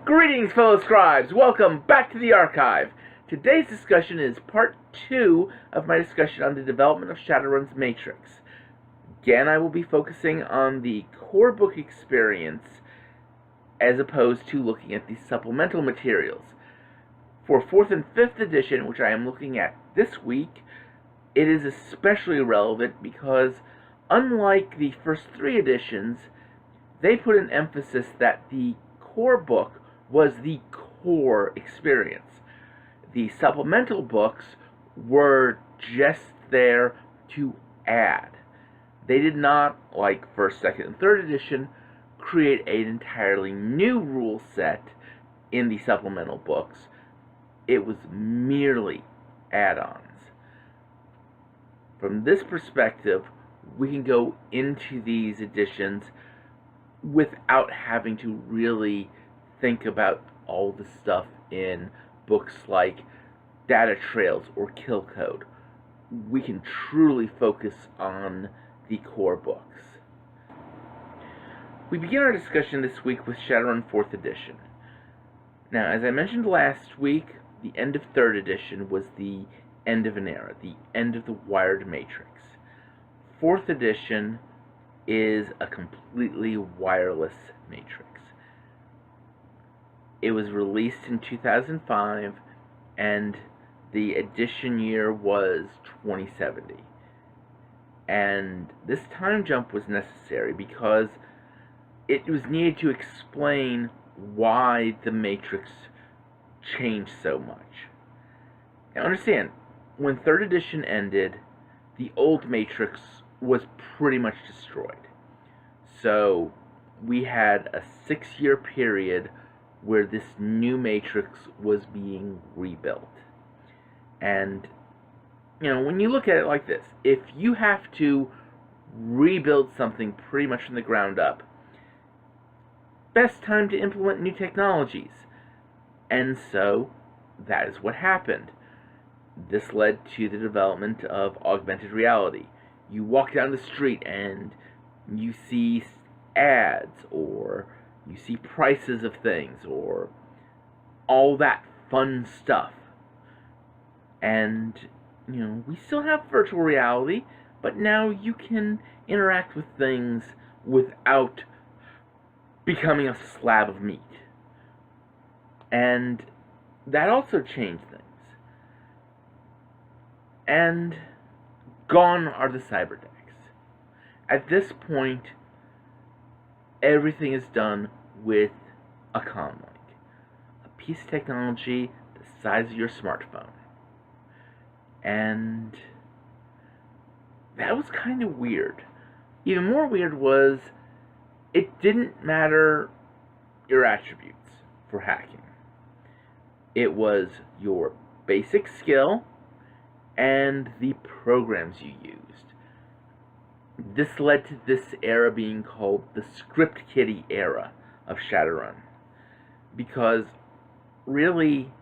Greetings, fellow scribes! Welcome back to the archive. Today's discussion is part 2 of my discussion on the development of Shadowrun Matrix. Again, I will be focusing on the core book experience as opposed to looking at the supplemental materials. For 4th and 5th edition, which I am looking at this week, it is especially relevant because, unlike the first 3 editions, they put an emphasis that the core book was the core experience. The supplemental books were just there to add. They did not, like 1st, 2nd, and 3rd edition, create an entirely new rule set in the supplemental books. It was merely add-ons. From this perspective, we can go into these editions without having to really think about all the stuff in books like Data Trails or Kill Code. We can truly focus on the core books. We begin our discussion this week with Shadowrun 4th edition. Now, as I mentioned last week, the end of 3rd edition was the end of an era, the end of the wired matrix. 4th edition is a completely wireless matrix. It was released in 2005, and the edition year was 2070. And this time jump was necessary because it was needed to explain why the matrix changed so much. Now understand, when 3rd edition ended, the old matrix was pretty much destroyed. So we had a 6-year period where this new matrix was being rebuilt. And, when you look at it like this, if you have to rebuild something pretty much from the ground up, best time to implement new technologies. And so, that is what happened. This led to the development of augmented reality. You walk down the street and you see ads, or you see prices of things, or all that fun stuff. And, we still have virtual reality, but now you can interact with things without becoming a slab of meat. And that also changed things. And gone are the cyberdecks. At this point, everything is done with a comlink, a piece of technology the size of your smartphone. And that was kind of weird. Even more weird was it didn't matter your attributes for hacking. It was your basic skill and the programs you used. This led to this era being called the Script Kiddie era of Shadowrun, because really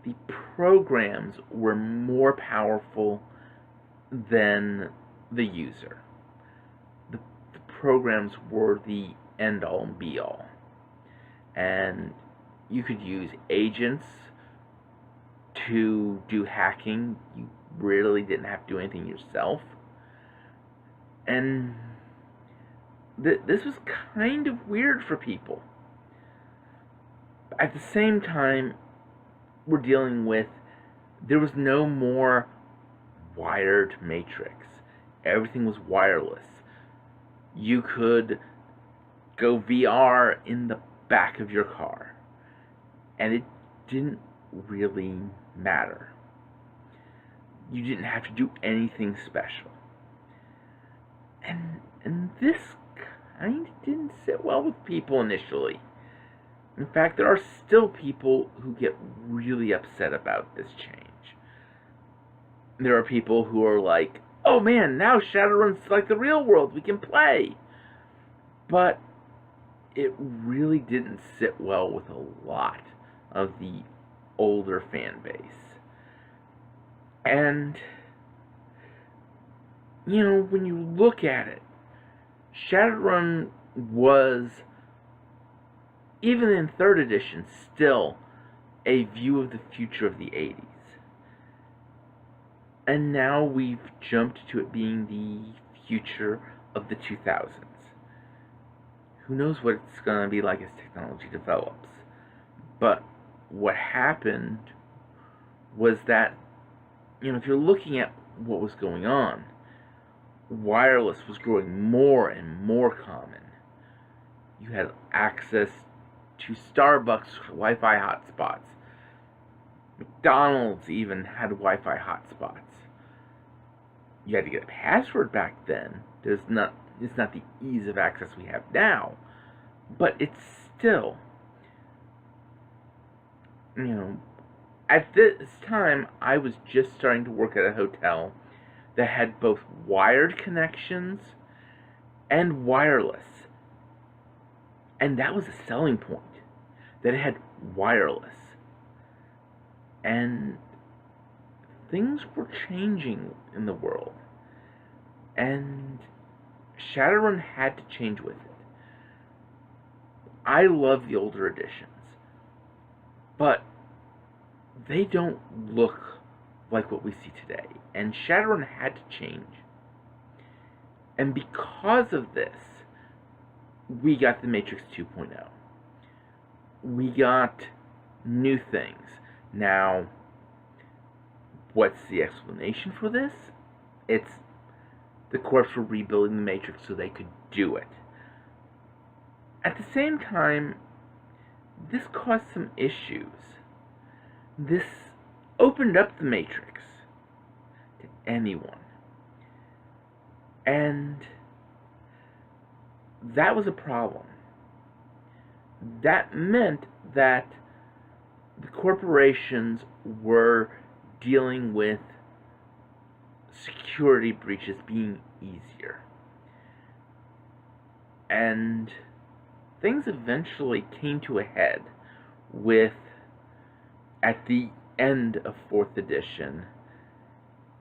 the programs were more powerful than the user. The programs were the end-all and be-all. And you could use agents to do hacking. You really didn't have to do anything yourself. And this was kind of weird for people. At the same time, we're dealing with, there was no more wired matrix. Everything was wireless. You could go VR in the back of your car, and it didn't really matter. You didn't have to do anything special. And this kind of didn't sit well with people initially. In fact, there are still people who get really upset about this change. There are people who are like, oh man, now Shadowrun's like the real world, we can play. But it really didn't sit well with a lot of the older fan base. And, when you look at it, Shadowrun was even in 3rd edition, still a view of the future of the 80s. And now we've jumped to it being the future of the 2000s. Who knows what it's going to be like as technology develops. But what happened was that, if you're looking at what was going on, wireless was growing more and more common. You had access to Starbucks Wi-Fi hotspots. McDonald's even had Wi-Fi hotspots. You had to get a password back then. It's not the ease of access we have now, but it's still, at this time, I was just starting to work at a hotel that had both wired connections and wireless. And that was a selling point, that it had wireless. And things were changing in the world. And Shadowrun had to change with it. I love the older editions, but they don't look like what we see today. And Shadowrun had to change. And because of this, we got the Matrix 2.0. We got new things. Now, what's the explanation for this? It's the Corps were rebuilding the Matrix so they could do it. At the same time, this caused some issues. This opened up the Matrix to anyone. And that was a problem. That meant that the corporations were dealing with security breaches being easier. And things eventually came to a head with, at the end of 4th edition,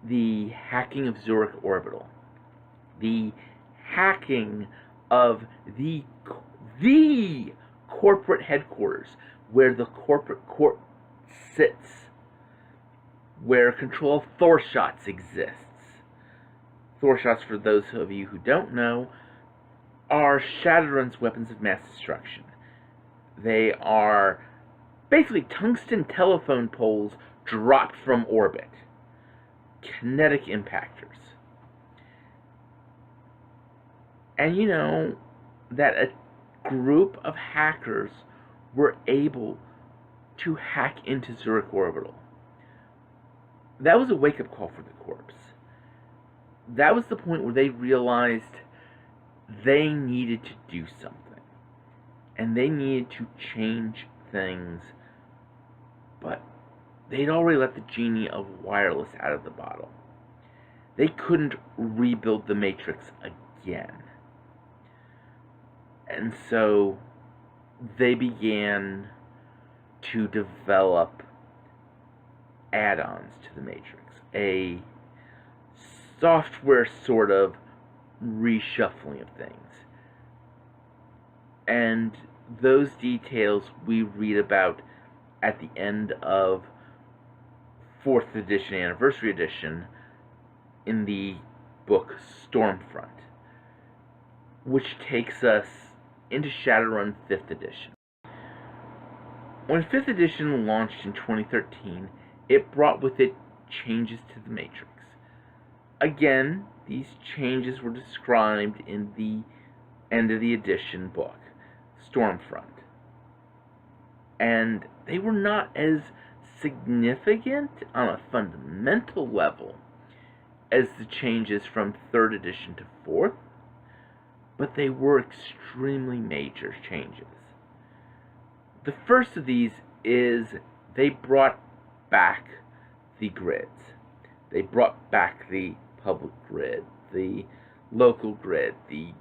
the hacking of Zurich Orbital. The hacking of the corporate headquarters, where the corporate court sits, where control of Thorshots exists. Thorshots, for those of you who don't know, are Shadowrun's weapons of mass destruction. They are basically tungsten telephone poles dropped from orbit. Kinetic impactors. And that a group of hackers were able to hack into Zurich Orbital. That was a wake-up call for the Corps. That was the point where they realized they needed to do something. And they needed to change things. But they'd already let the genie of wireless out of the bottle. They couldn't rebuild the Matrix again. And so they began to develop add-ons to the Matrix. A software sort of reshuffling of things. And those details we read about at the end of 4th edition, Anniversary Edition, in the book Stormfront, which takes us into Shadowrun 5th edition. When 5th edition launched in 2013, it brought with it changes to the Matrix. Again, these changes were described in the end of the edition book, Stormfront. And they were not as significant on a fundamental level as the changes from 3rd edition to 4th, but they were extremely major changes. The first of these is they brought back the grids. They brought back the public grid, the local grid, the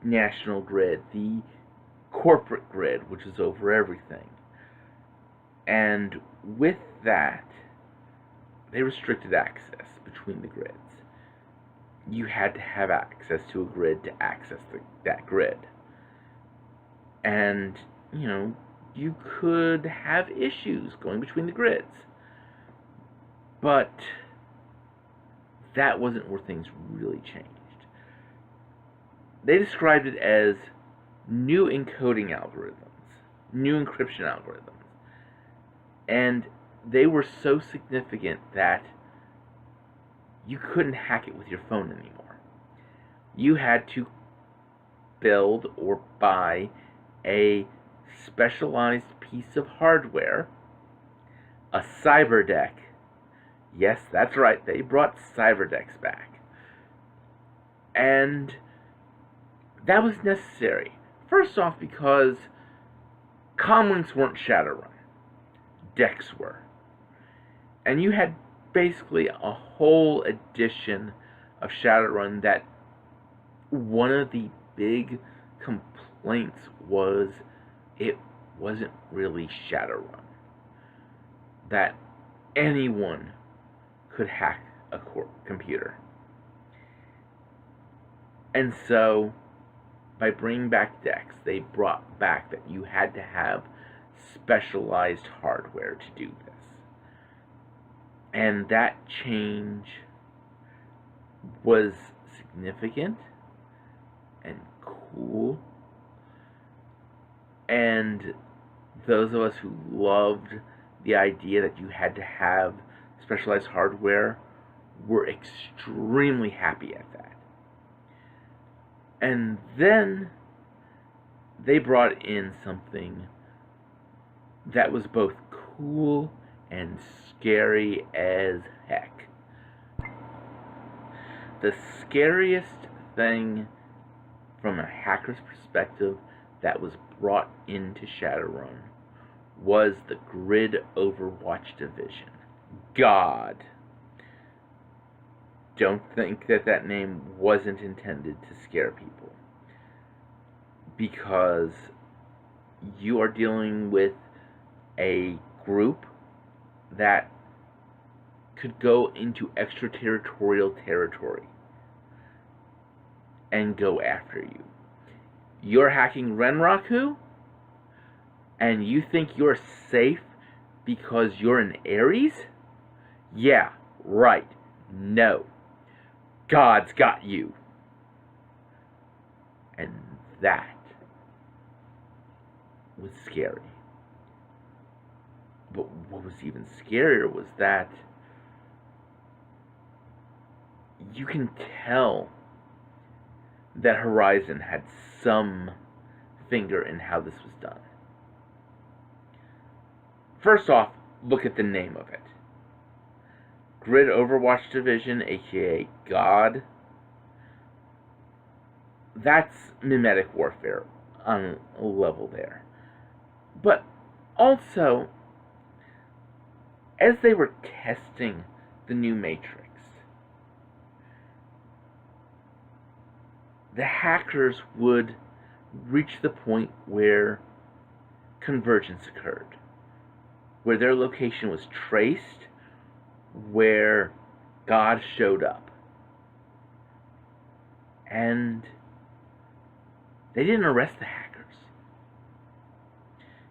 national grid, the corporate grid, which is over everything. And with that, they restricted access between the grids. You had to have access to a grid to access that grid. And you could have issues going between the grids. But that wasn't where things really changed. They described it as new encoding algorithms, new encryption algorithms. And they were so significant that you couldn't hack it with your phone anymore. You had to build or buy a specialized piece of hardware, a cyberdeck. Yes, that's right, they brought cyberdecks back. And that was necessary. First off, because comlinks weren't Shadowrun. Decks were. And you had basically a whole edition of Shadowrun that one of the big complaints was it wasn't really Shadowrun. That anyone could hack a computer. And so, by bringing back decks, they brought back that you had to have specialized hardware to do this. And that change was significant and cool. And those of us who loved the idea that you had to have specialized hardware were extremely happy at that. And then they brought in something that was both cool and scary as heck. The scariest thing from a hacker's perspective that was brought into Shadowrun was the Grid Overwatch division. God. Don't think that name wasn't intended to scare people. Because you are dealing with a group that could go into extraterritorial territory and go after you. You're hacking Renraku, and you think you're safe because you're an Ares? Yeah, right. No. God's got you. And that was scary. But what was even scarier was that you can tell that Horizon had some finger in how this was done. First off, look at the name of it. Grid Overwatch Division, aka God. That's mimetic warfare on a level there. But also, as they were testing the new Matrix, the hackers would reach the point where convergence occurred, where their location was traced, where God showed up. And they didn't arrest the hackers.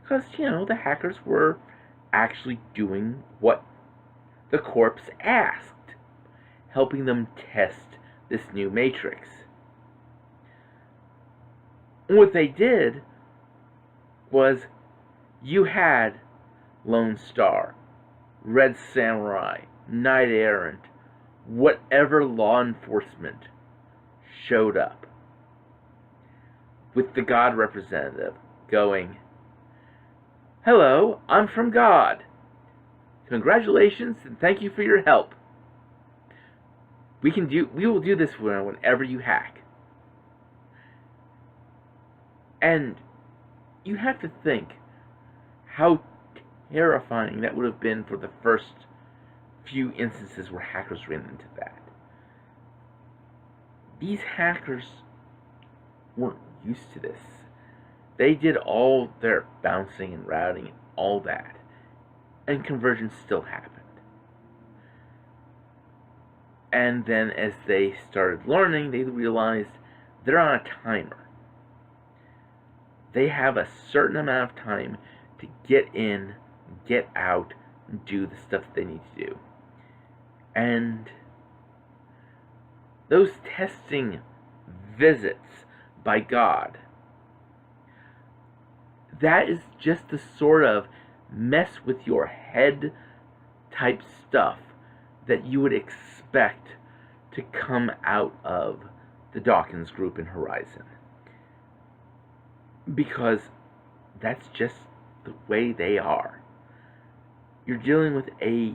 Because, the hackers were actually doing what the corps asked, helping them test this new Matrix. What they did was you had Lone Star, Red Samurai, Knight Errant, whatever law enforcement showed up with the God representative going, "Hello, I'm from God. Congratulations and thank you for your help. We will do this whenever you hack." And you have to think how terrifying that would have been for the first few instances where hackers ran into that. These hackers weren't used to this. They did all their bouncing and routing and all that, and convergence still happened. And then as they started learning, they realized they're on a timer. they have a certain amount of time to get in, get out, and do the stuff that they need to do. And those testing visits by God, that is just the sort of mess with your head type stuff that you would expect to come out of the Dawkins group in Horizon. Because that's just the way they are. You're dealing with a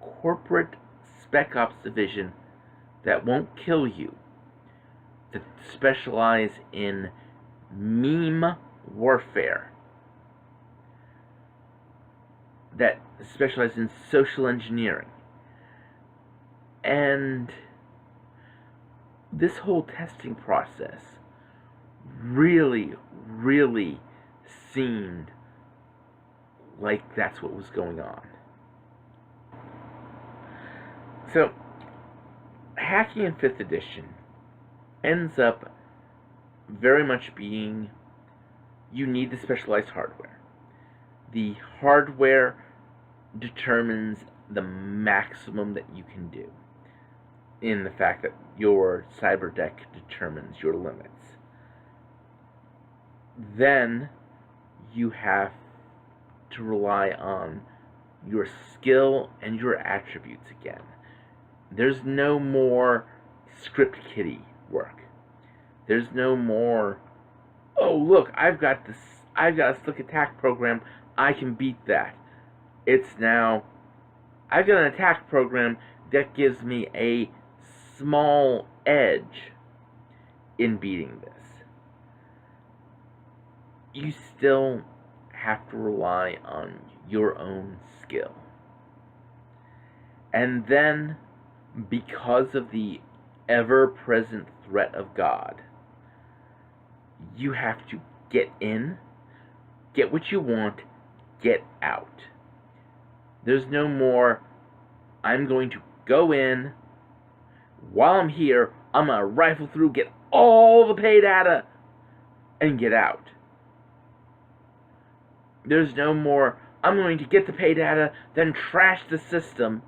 corporate spec ops division that won't kill you, that specialize in meme warfare, that specialize in social engineering. And this whole testing process really seemed like that's what was going on. So, hacking in 5th edition ends up very much being, you need the specialized hardware. The hardware determines the maximum that you can do, in the fact that your cyber deck determines your limits. Then you have to rely on your skill and your attributes again. There's no more script kiddie work. There's no more, oh look, I've got a slick attack program, I can beat that. It's now, I've got an attack program that gives me a small edge in beating this. You still have to rely on your own skill. And then, because of the ever-present threat of God, you have to get in, get what you want, get out. There's no more, I'm going to go in, while I'm here, I'm going to rifle through, get all the pay data, and get out. There's no more, I'm going to get the pay data, then trash the system.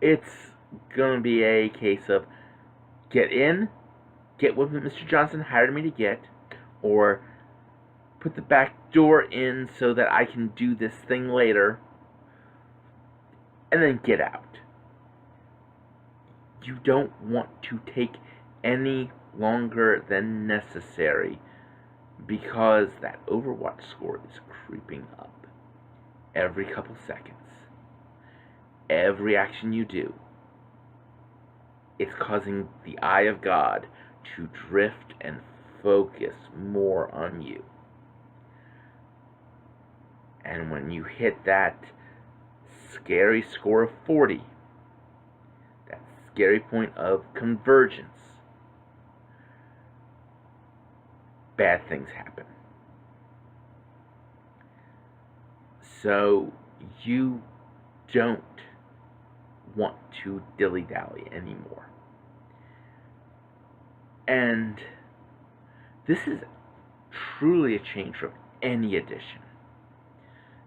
It's going to be a case of get in, get what Mr. Johnson hired me to get, or put the back door in so that I can do this thing later, and then get out. You don't want to take any longer than necessary, because that Overwatch score is creeping up every couple seconds. Every action you do, it's causing the eye of God to drift and focus more on you. And when you hit that scary score of 40, that scary point of convergence, bad things happen. So you don't want to dilly-dally anymore. And this is truly a change from any edition.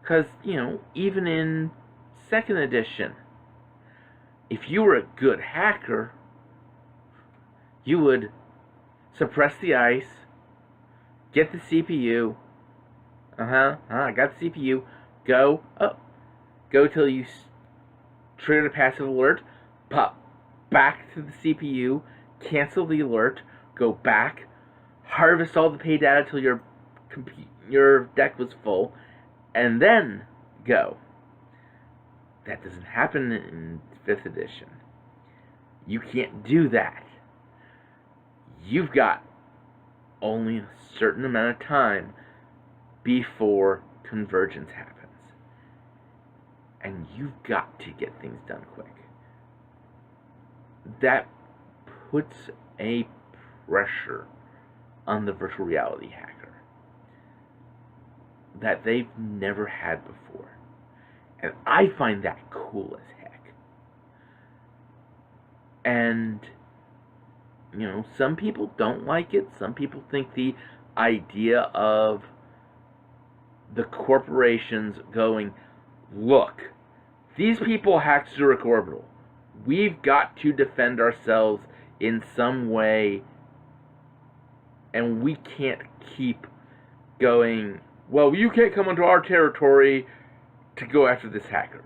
Because, even in 2nd edition, if you were a good hacker, you would suppress the ice, get the CPU, I got the CPU, go till you trigger a passive alert, pop back to the CPU, cancel the alert, go back, harvest all the pay data till your deck was full, and then go. That doesn't happen in 5th edition. You can't do that. You've got only a certain amount of time before convergence happens. And you've got to get things done quick. That puts a pressure on the virtual reality hacker that they've never had before. And I find that cool as heck. And, some people don't like it. Some people think the idea of the corporations going, look, these people hacked Zurich Orbital. We've got to defend ourselves in some way, and we can't keep going, well, you can't come onto our territory to go after this hacker.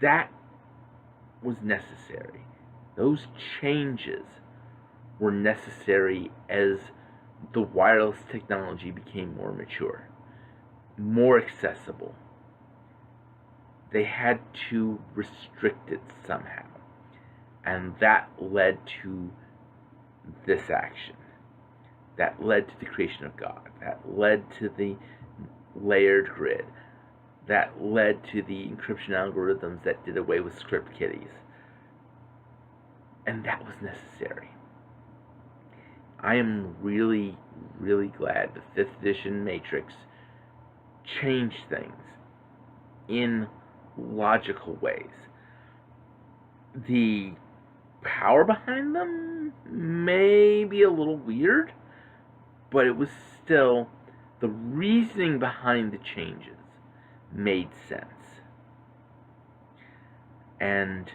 That was necessary. Those changes were necessary as the wireless technology became more mature, more accessible. They had to restrict it somehow. And that led to this action. That led to the creation of God. That led to the layered grid. That led to the encryption algorithms that did away with script kiddies. And that was necessary. I am really, really glad the 5th edition Matrix changed things in logical ways. The power behind them may be a little weird, but it was still, the reasoning behind the changes made sense. And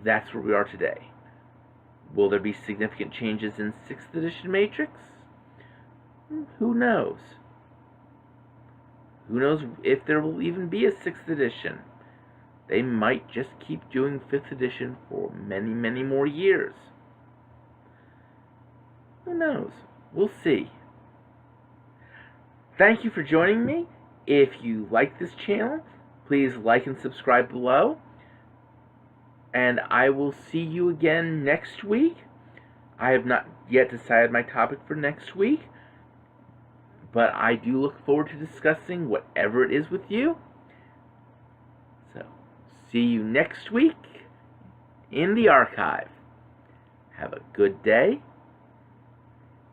that's where we are today. Will there be significant changes in 6th edition Matrix? Who knows? Who knows if there will even be a 6th edition? They might just keep doing 5th edition for many, many more years. Who knows? We'll see. Thank you for joining me. If you like this channel, please like and subscribe below. And I will see you again next week. I have not yet decided my topic for next week, but I do look forward to discussing whatever it is with you. So, see you next week in the archive. Have a good day,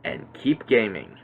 and keep gaming.